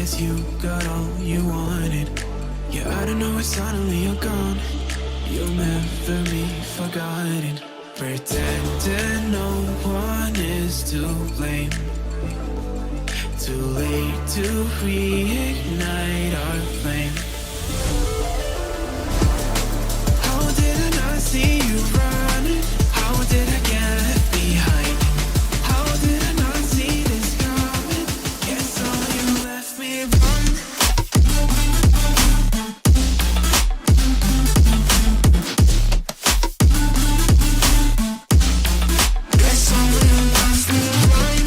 guess you got all you wanted. Yeah, I don't know why suddenly you're gone. You'll never be forgotten. Pretending no one is to blame. Too late to reignite our flame. How did I not see you running? How did I get left behind? How did I not see this coming? Guess all you left me run. Guess all you left me run.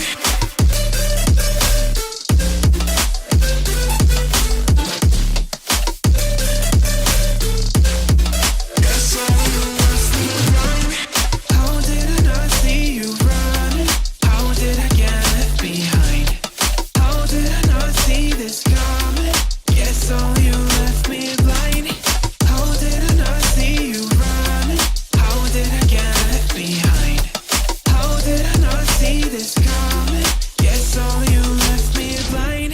Guess all you left me run. How did I not see you running? How did I get left behind? How did I not see this coming? Guess all you left me blind. How did I not see you running? How did I get left behind? How did I not see this coming? Guess all you left me blind.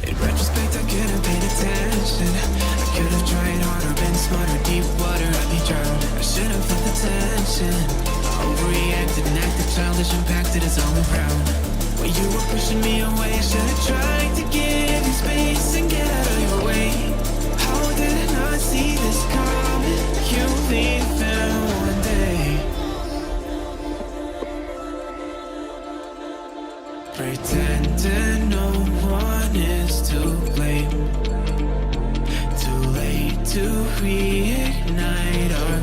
In retrospect, I could have paid attention. I could have tried harder, been smarter. Deep water, I'd be drowned. I should have felt the tension. I overreacted and acted childish, impacted as all around. When you were pushing me away, I should have tried to give you space and get out of your way. How did I not see this coming? You'll leave them one day. Pretending no one is to blame. Too late to reignite our